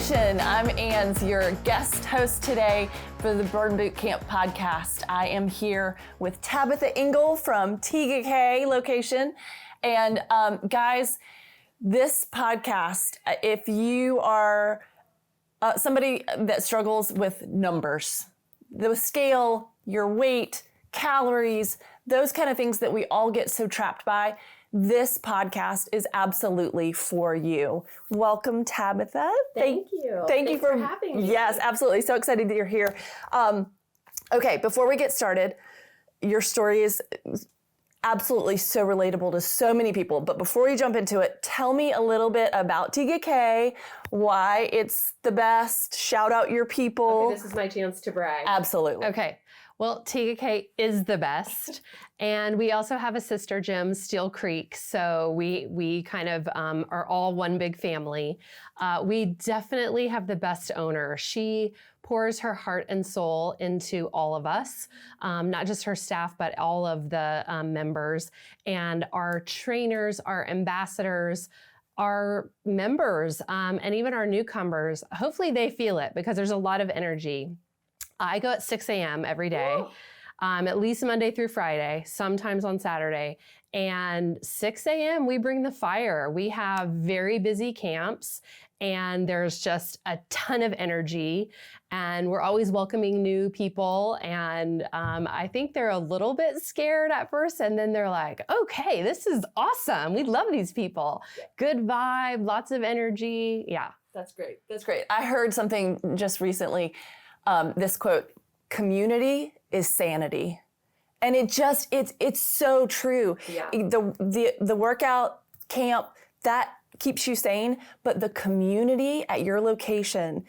Nation. I'm Anns, your guest host today for the Burn Boot Camp podcast. I am here with Tabithia Engle from Tega location. And guys, this podcast, if you are somebody that struggles with numbers, the scale, your weight, calories, those kind of things that we all get so trapped by, this podcast is absolutely for you. Welcome, Tabithia. Thank you. Thank you for having me. Yes, absolutely. So excited that you're here. Okay, before we get started, your story is absolutely so relatable to so many people. But before we jump into it, tell me a little bit about Tega, why it's the best. Shout out your people. Okay, this is my chance to brag. Absolutely. Okay. Well, Tega is the best. And we also have a sister gym, Steel Creek. So we kind of are all one big family. We definitely have the best owner. She pours her heart and soul into all of us, not just her staff, but all of the members. And our trainers, our ambassadors, our members, and even our newcomers, hopefully they feel it because there's a lot of energy. I go at 6 a.m. every day, at least Monday through Friday, sometimes on Saturday. And 6 a.m. we bring the fire. We have very busy camps and there's just a ton of energy and we're always welcoming new people. And I think they're a little bit scared at first and then they're like, okay, this is awesome. We love these people. Good vibe, lots of energy. Yeah. That's great. That's great. I heard something just recently. This quote, community is sanity. And it's so true. Yeah. The workout camp, that keeps you sane, but the community at your location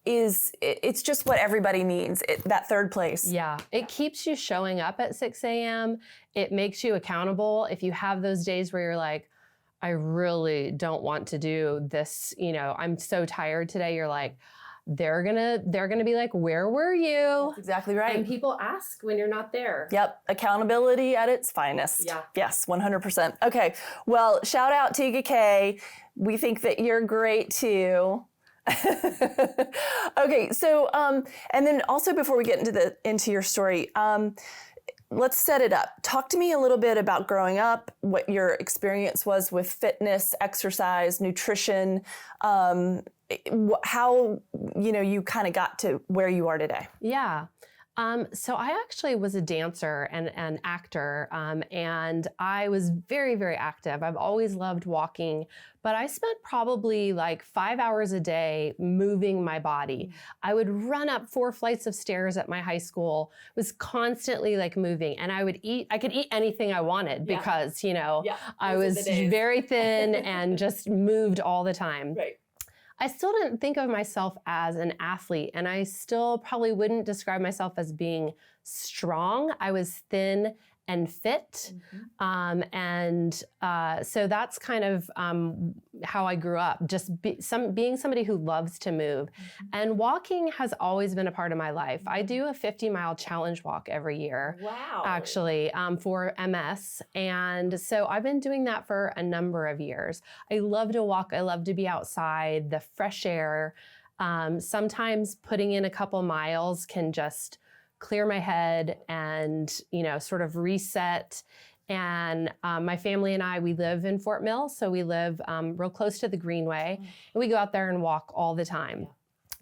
it's just what everybody needs, that third place. Yeah, it keeps you showing up at 6 a.m. It makes you accountable. If you have those days where you're like, I really don't want to do this, I'm so tired today, you're like, they're gonna be like, where were you? That's exactly right. And people ask when you're not there. Yep, accountability at its finest. Yeah. Yes, 100%. Okay, well, shout out Tega. We think that you're great too. Okay, so and then also before we get into your story, let's set it up. Talk to me a little bit about growing up, what your experience was with fitness, exercise, nutrition, how you kind of got to where you are today. Yeah. So I actually was a dancer and an actor, and I was very, very active. I've always loved walking, but I spent probably like 5 hours a day moving my body. I would run up 4 flights of stairs at my high school, was constantly like moving, and I could eat anything I wanted because, I was very thin and just moved all the time. Right. I still didn't think of myself as an athlete, and I still probably wouldn't describe myself as being strong. I was thin and fit. So that's kind of how I grew up, just being somebody who loves to move. And walking has always been a part of my life. I do a 50-mile challenge walk every year. Wow. Actually, for MS. And so I've been doing that for a number of years. I love to walk. I love to be outside, the fresh air. Sometimes putting in a couple miles can just clear my head and, sort of reset. And my family and I, we live in Fort Mill, so we live real close to the Greenway, and we go out there and walk all the time.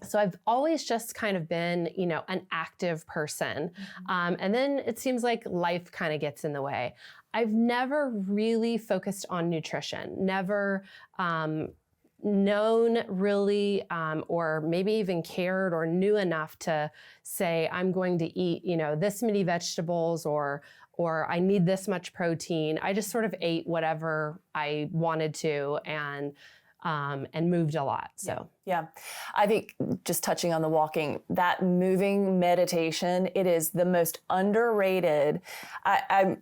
So I've always just kind of been, an active person. And then it seems like life kind of gets in the way. I've never really focused on nutrition, never known really, or maybe even cared or knew enough to say, I'm going to eat, this many vegetables or I need this much protein. I just sort of ate whatever I wanted to and moved a lot. So yeah, I think just touching on the walking, that moving meditation, it is the most underrated.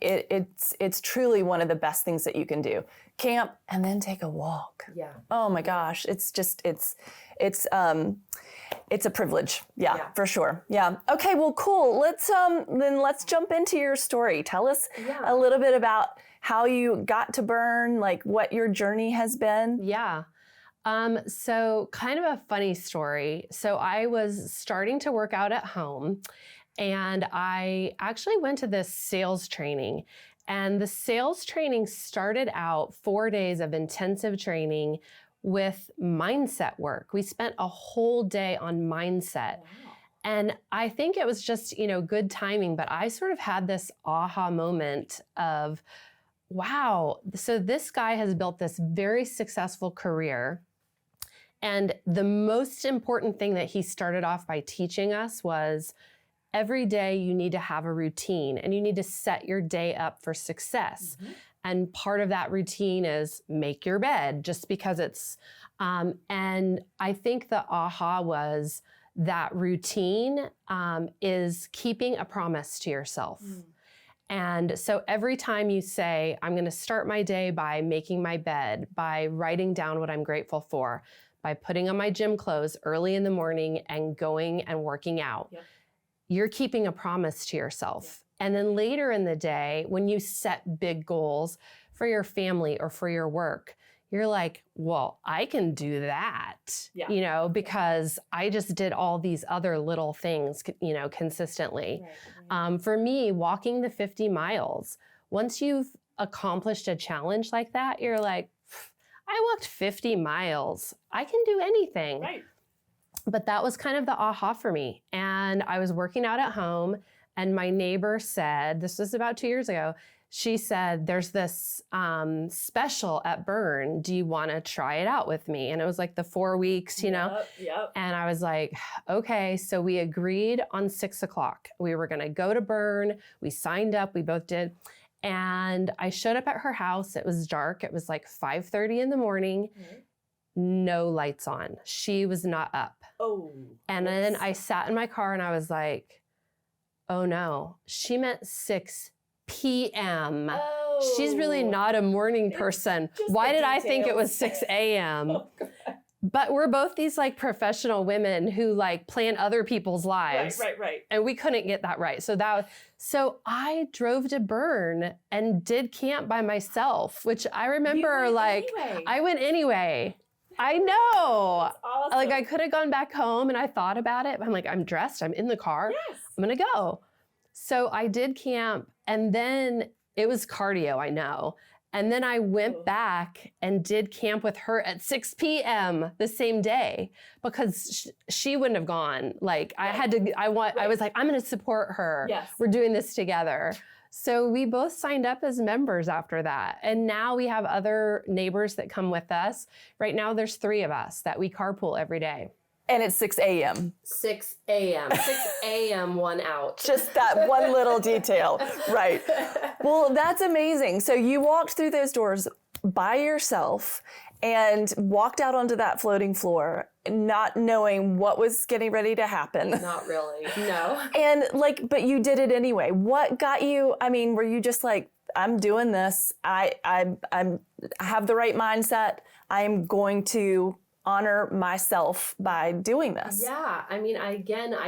It's truly one of the best things that you can do. Camp and then take a walk. Yeah. Oh my gosh, it's a privilege. Yeah, for sure. Yeah. Okay. Well, cool. Let's jump into your story. Tell us a little bit about how you got to burn, like what your journey has been. Yeah. So kind of a funny story. So I was starting to work out at home, and I actually went to this sales training. And the sales training started out 4 days of intensive training with mindset work. We spent a whole day on mindset. Wow. And I think it was just, good timing, but I sort of had this aha moment of, wow, so this guy has built this very successful career. And the most important thing that he started off by teaching us was every day you need to have a routine and you need to set your day up for success. Mm-hmm. And part of that routine is make your bed, just because it's, and I think the aha was that routine is keeping a promise to yourself. Mm. And so every time you say, I'm going to start my day by making my bed, by writing down what I'm grateful for, by putting on my gym clothes early in the morning and going and working out, yep. You're keeping a promise to yourself. Yep. And then later in the day, when you set big goals for your family or for your work, you're like, well, I can do that, because I just did all these other little things, consistently. Right. For me, walking the 50 miles, once you've accomplished a challenge like that, you're like, I walked 50 miles. I can do anything. Right. But that was kind of the aha for me. And I was working out at home, and my neighbor said, this was about 2 years ago, she said, there's this special at Burn. Do you want to try it out with me? And it was like the 4 weeks, Yep. And I was like, okay. So we agreed on 6 o'clock. We were going to go to Burn. We signed up. We both did. And I showed up at her house. It was dark. It was like 5:30 in the morning. Mm-hmm. No lights on. She was not up. Oh. And then I sat in my car and I was like, oh no, she meant 6 p.m. Oh. She's really not a morning person. Why did I think it was 6 a.m.? Oh, but we're both these like professional women who like plan other people's lives. Right. And we couldn't get that right. So I drove to Burn and did camp by myself, which I remember I went anyway. I know. That's awesome. Like I could have gone back home and I thought about it. But I'm like, I'm dressed. I'm in the car. Yes. I'm going to go. So I did camp, and then it was cardio, I know. And then I went back and did camp with her at 6 p.m. the same day, because she wouldn't have gone. Like I was like, I'm going to support her. Yes. We're doing this together. So we both signed up as members after that. And now we have other neighbors that come with us. Right now there's 3 of us that we carpool every day. And it's 6 a.m. 6 a.m. 6 a.m. one out. Just that one little detail. Right. Well, that's amazing. So you walked through those doors by yourself and walked out onto that floating floor, not knowing what was getting ready to happen. Not really. No. And but you did it anyway. What got you? I mean, were you just like, I'm doing this. I have the right mindset. I'm going to honor myself by doing this. Yeah. I mean, I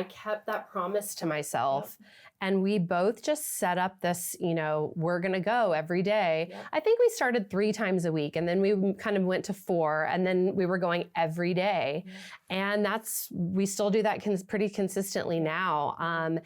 kept that promise to myself. Yep. And we both just set up this, we're going to go every day. Yep. I think we started 3 times a week, and then we kind of went to 4, and then we were going every day. Yep. And we still do that pretty consistently now. I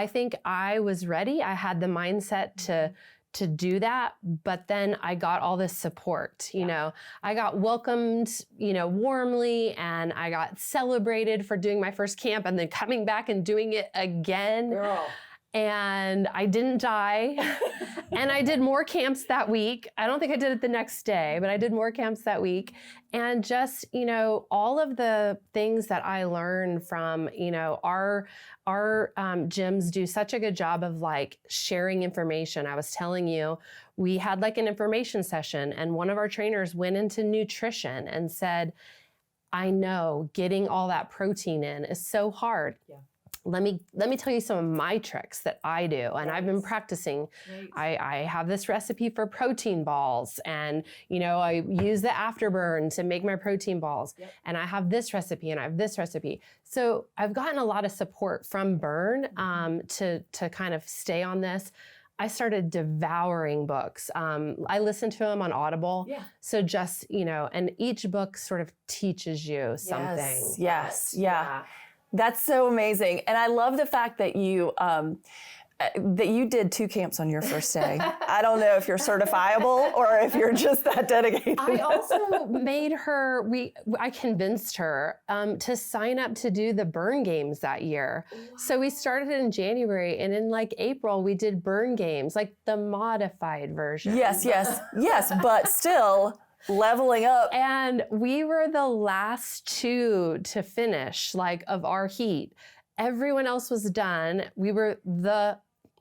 think I was ready. I had the mindset to do that, but then I got all this support, I got welcomed, warmly, and I got celebrated for doing my first camp and then coming back and doing it again. Girl. And I didn't die. And I did more camps that week. I don't think I did it the next day, but I did more camps that week. And just, all of the things that I learned from, our gyms do such a good job of sharing information. I was telling you, we had an information session, and one of our trainers went into nutrition and said, I know getting all that protein in is so hard. Yeah. Let me tell you some of my tricks that I do, and I've been practicing. Right. I have this recipe for protein balls, and I use the Afterburn to make my protein balls. Yep. And I have this recipe and I have this recipe. So I've gotten a lot of support from Burn to kind of stay on this. I started devouring books. I listen to them on Audible. Yeah. So just, and each book sort of teaches you something. Yes. Yeah. That's so amazing. And I love the fact that you did 2 camps on your first day. I don't know if you're certifiable or if you're just that dedicated. I also made her, I convinced her to sign up to do the Burn Games that year. Wow. So we started in January, and in like April, we did Burn Games, like the modified version. Yes, but still leveling up. And we were the last 2 to finish, like of our heat. Everyone else was done. We were the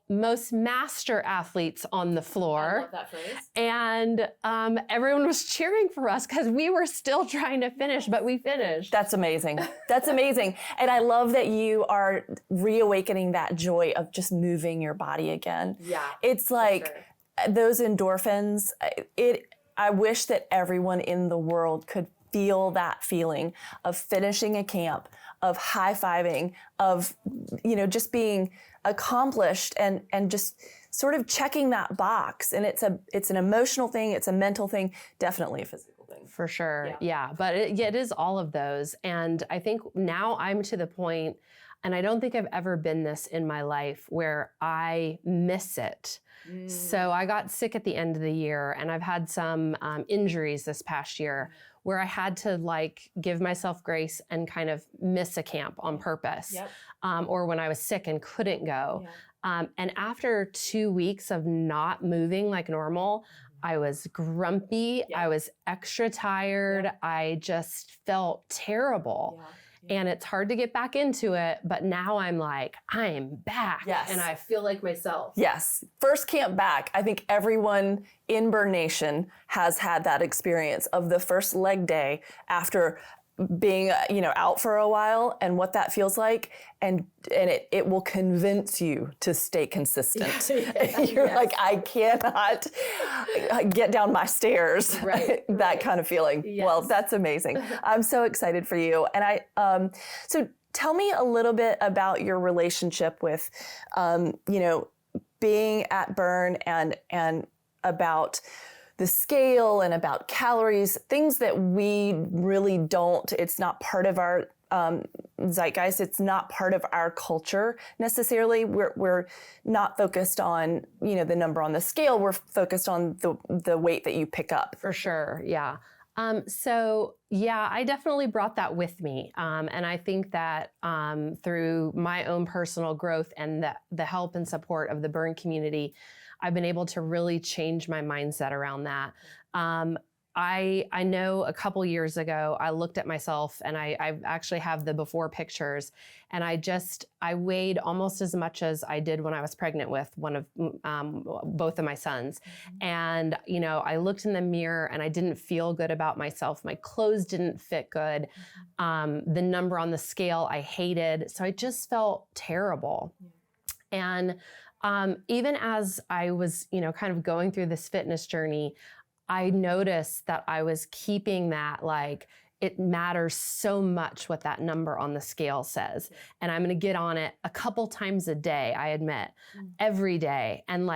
most master athletes on the floor. I love that phrase. And everyone was cheering for us because we were still trying to finish, but we finished. That's amazing. That's amazing. And I love that you are reawakening that joy of just moving your body again. Yeah. It's like those endorphins, I wish that everyone in the world could feel that feeling of finishing a camp, of high-fiving, of, just being accomplished and just sort of checking that box. And it's an emotional thing, it's a mental thing, definitely a physical thing. For sure. Yeah. But it is all of those. And I think now I'm to the point, and I don't think I've ever been this in my life, where I miss it. So I got sick at the end of the year, and I've had some injuries this past year where I had to give myself grace and kind of miss a camp on purpose. Yep. Or when I was sick and couldn't go. Yeah. And after 2 weeks of not moving like normal, I was grumpy. I was extra tired. I just felt terrible. And it's hard to get back into it, but now I'm like, I am back. Yes. And I feel like myself. Yes. First camp back. I think everyone in Burn Nation has had that experience of the first leg day after being, out for a while, and what that feels like. And it will convince you to stay consistent. You're like, I cannot get down my stairs. Right. That kind of feeling. Yes. Well, that's amazing. I'm so excited for you. And so tell me a little bit about your relationship with, being at Burn and about the scale and about calories, things that we really don't, it's not part of our zeitgeist, it's not part of our culture necessarily. We're not focused on, the number on the scale, we're focused on the weight that you pick up. For sure, yeah. I definitely brought that with me. And I think that through my own personal growth and the help and support of the Burn community, I've been able to really change my mindset around that. I know a couple years ago, I looked at myself, and I actually have the before pictures, and I weighed almost as much as I did when I was pregnant with both of my sons. And, I looked in the mirror and I didn't feel good about myself. My clothes didn't fit good. The number on the scale I hated. So I just felt terrible. And even as I was, kind of going through this fitness journey, I noticed that I was keeping that, it matters so much what that number on the scale says. And I'm going to get on it a couple times a day, I admit, every day. And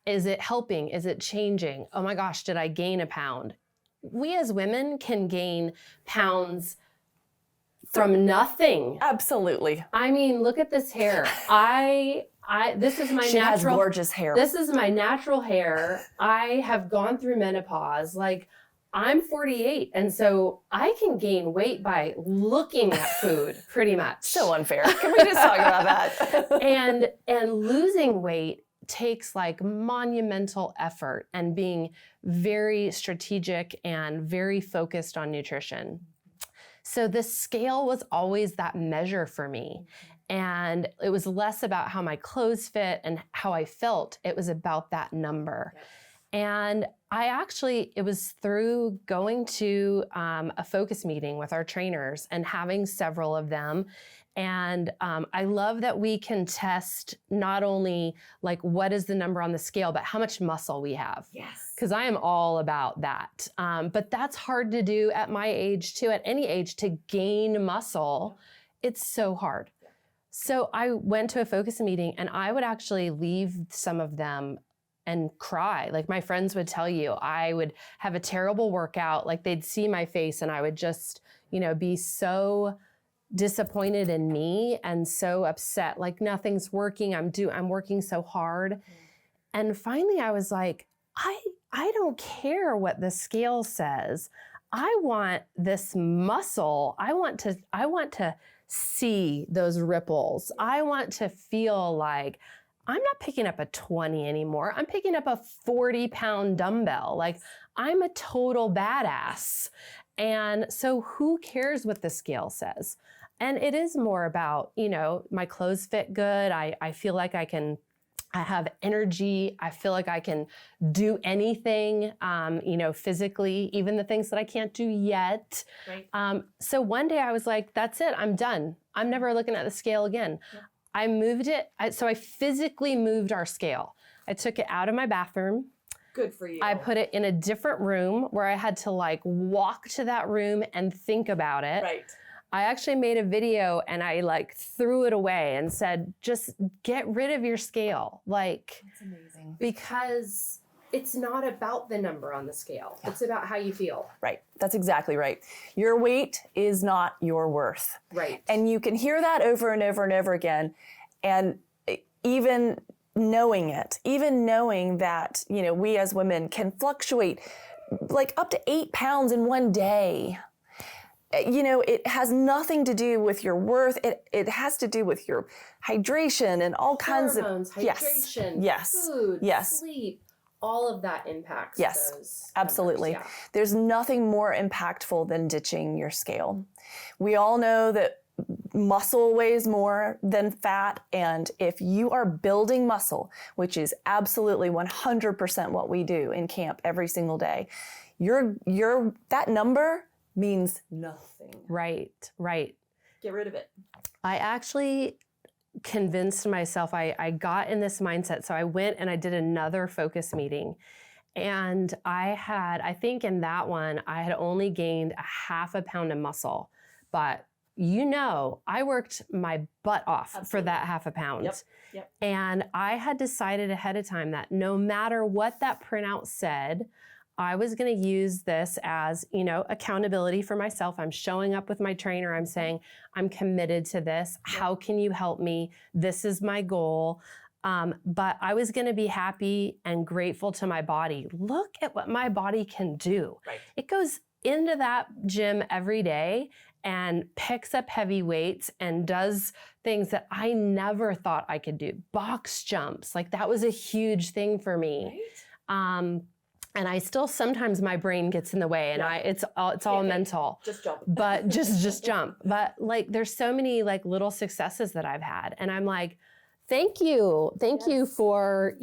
is it helping? Is it changing? Oh my gosh, did I gain a pound? We as women can gain pounds from nothing. Absolutely. I mean, look at this hair. This is my She natural. has gorgeous hair. This is my natural hair. I have gone through menopause. I'm 48, and so I can gain weight by looking at food, pretty much. So unfair. Can we just talk about that? And losing weight takes monumental effort and being very strategic and very focused on nutrition. So the scale was always that measure for me. And it was less about how my clothes fit and how I felt. It was about that number. Yes. And it was through going to a focus meeting with our trainers and having several of them. And I love that we can test not only what is the number on the scale, but how much muscle we have. Yes. Because I am all about that. But that's hard to do at my age too, at any age, to gain muscle. It's so hard. So I went to a focus meeting and I would actually leave some of them and cry. Like my friends would tell you, I would have a terrible workout. Like they'd see my face and I would just, be so disappointed in me and so upset. Like nothing's working. I'm working so hard. And finally I was like, I don't care what the scale says. I want this muscle. I want to see those ripples. I want to feel like I'm not picking up a 20 anymore. I'm picking up a 40-pound dumbbell. Like I'm a total badass. And so who cares what the scale says? And it is more about, my clothes fit good. I feel like I have energy. I feel like I can do anything, physically, even the things that I can't do yet. Right. So one day I was like, that's it. I'm done. I'm never looking at the scale again. Yeah. I moved it. So I physically moved our scale. I took it out of my bathroom. Good for you. I put it in a different room where I had to walk to that room and think about it. Right. I actually made a video and I threw it away and said, just get rid of your scale. That's amazing. Because it's not about the number on the scale. Yeah. It's about how you feel. Right. That's exactly right. Your weight is not your worth. Right. And you can hear that over and over and over again. And even knowing that, we as women can fluctuate up to 8 pounds in one day. It has nothing to do with your worth. It has to do with your hydration and all kinds Hormones, of hydration, food, sleep. All of that impacts those absolutely. numbers, yeah. There's nothing more impactful than ditching your scale. We all know that muscle weighs more than fat, and if you are building muscle, which is absolutely 100% what we do in camp every single day, that number means nothing. Right. Get rid of it. I actually convinced myself, I got in this mindset. So I went and I did another focus meeting. And I think in that one, I had only gained a half a pound of muscle. But I worked my butt off Absolutely. For that half a pound. Yep. And I had decided ahead of time that no matter what that printout said, I was going to use this as, accountability for myself. I'm showing up with my trainer. I'm saying, I'm committed to this. Yep. How can you help me? This is my goal. But I was going to be happy and grateful to my body. Look at what my body can do. Right. It goes into that gym every day and picks up heavy weights and does things that I never thought I could do. Box jumps. That was a huge thing for me. Right. And I still, sometimes my brain gets in the way and it's all mental. Just jump. But just jump. But there's so many little successes that I've had. And I'm like, thank you. Thank you for,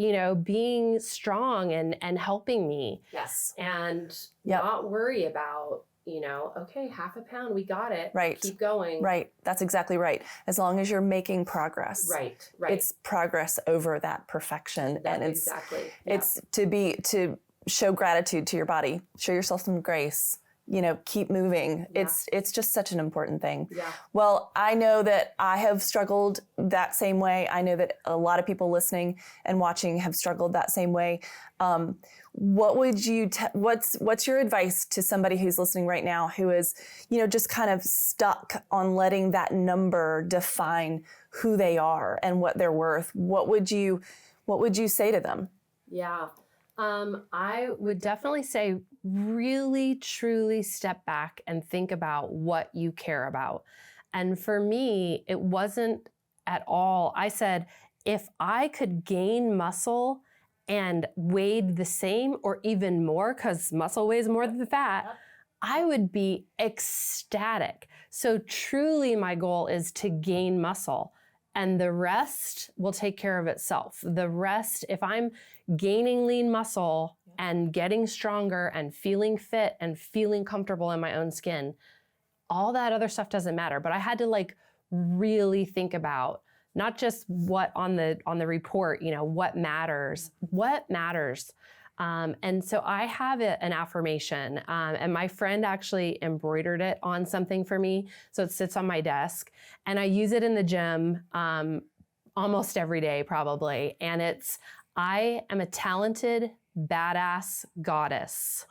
being strong and helping me. Yes. And not worry about, okay, half a pound, we got it. Right. Keep going. Right. That's exactly right. As long as you're making progress. Right. It's progress over that perfection. Exactly. It's to show gratitude to your body, show yourself some grace, keep moving. Yeah. It's just such an important thing. Yeah. Well, I know that I have struggled that same way. I know that a lot of people listening and watching have struggled that same way. What would you, what's your advice to somebody who's listening right now who is, just kind of stuck on letting that number define who they are and what they're worth? What would you say to them? Yeah. I would definitely say really, truly step back and think about what you care about. And for me, it wasn't at all. I said, if I could gain muscle and weighed the same or even more, because muscle weighs more than fat, I would be ecstatic. So truly my goal is to gain muscle. And the rest will take care of itself. The rest, if I'm gaining lean muscle and getting stronger and feeling fit and feeling comfortable in my own skin, all that other stuff doesn't matter. But I had to really think about not just what on the report, what matters. What matters? And so I have an affirmation, and my friend actually embroidered it on something for me. So it sits on my desk, and I use it in the gym almost every day probably. And it's, I am a talented, badass goddess.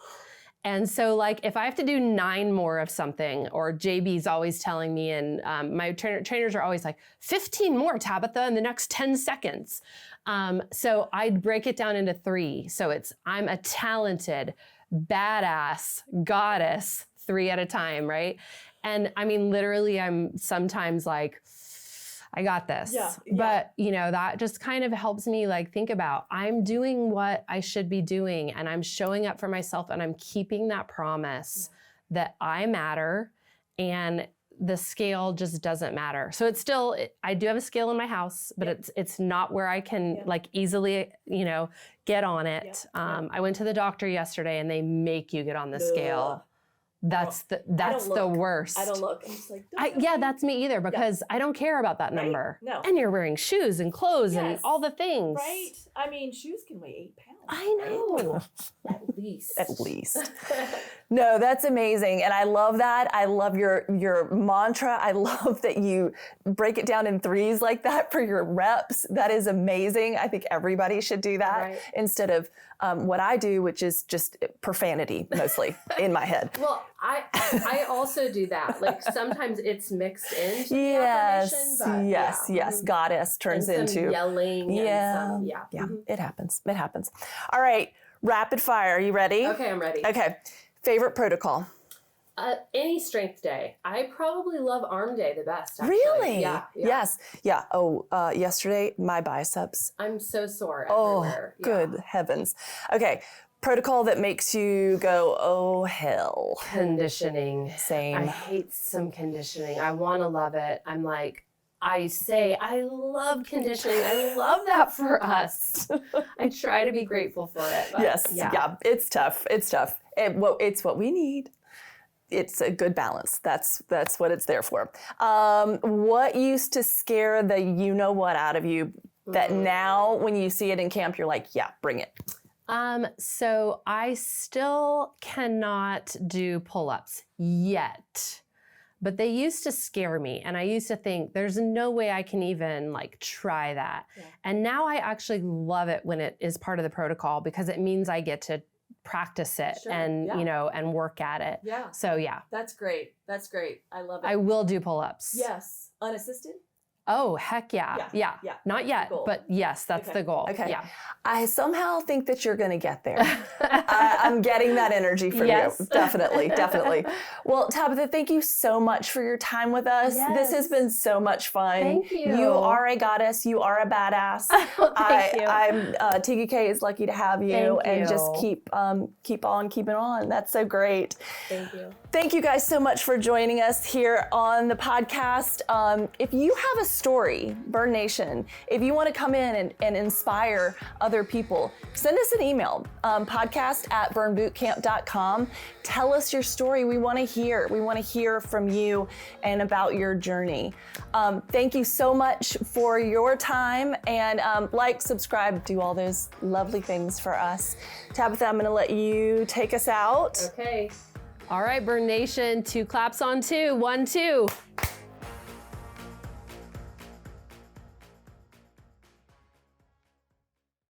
And so like, if I have to do 9 more of something, or JB's always telling me, and my trainers are always like, 15 more, Tabitha, in the next 10 seconds. So I'd break it down into 3. So it's, I'm a talented, badass goddess, 3 at a time, right? And I mean, literally, I'm sometimes like, I got this. Yeah. But, you know, that just kind of helps me like think about, I'm doing what I should be doing, and I'm showing up for myself, and I'm keeping that promise that I matter, and the scale just doesn't matter. So it's still, I do have a scale in my house, but it's not where I can like easily, you know, get on it. I went to the doctor yesterday, and they make you get on the scale. That's the worst. I don't look. I'm just like, that's me either, because I don't care about that number. No. And you're wearing shoes and clothes and all the things. Right. I mean, shoes can weigh 8 pounds. I know. At least. At least. No, that's amazing. And I love that. I love your mantra. I love that you break it down in 3s like that for your reps. That is amazing. I think everybody should do that instead of what I do, which is just profanity mostly in my head. Well, I also do that. Like sometimes it's mixed into the affirmation, but yes. Goddess turns and some into yelling. And some, It happens. It happens. All right, rapid fire. Are you ready? Okay, I'm ready. Okay. Favorite protocol? Any strength day. I probably love arm day the best. Actually. Really? Yeah. Yes. Yeah. Oh, yesterday my biceps. I'm so sore Oh, everywhere. good heavens. Okay. Protocol that makes you go, oh hell. Conditioning. Same. I hate some conditioning. I want to love it. I'm like, I say, I love conditioning. I love that for us. I try to be grateful for it. But Yes. Yeah. It's tough. It's tough. It's what we need. It's a good balance. That's what it's there for. What used to scare the you-know-what out of you that now when you see it in camp, you're like, yeah, bring it? So I still cannot do pull-ups yet, but they used to scare me. And I used to think there's no way I can even like try that. Yeah. And now I actually love it when it is part of the protocol, because it means I get to practice it and, you know, and work at it. Yeah. So yeah. That's great. That's great. I love it. I will do pull-ups. Yes. Unassisted? Oh, heck yeah. Yeah. Not yet, but yes, that's the goal. Okay. Yeah. I somehow think that you're going to get there. I'm getting that energy from you. Definitely. Well, Tabitha, thank you so much for your time with us. Yes. This has been so much fun. Thank you. You are a goddess. You are a badass. Thank you. I'm Tega K is lucky to have you. Thank you. Just keep on keeping on. That's so great. Thank you. Thank you guys so much for joining us here on the podcast. If you have a story, Burn Nation, if you want to come in and inspire other people, send us an email, podcast@burnbootcamp.com. Tell us your story. We want to hear. We want to hear from you and about your journey. Thank you so much for your time, and like, subscribe, do all those lovely things for us. Tabitha, I'm going to let you take us out. Okay. All right, Burn Nation, 2 claps on 2. 1, 2.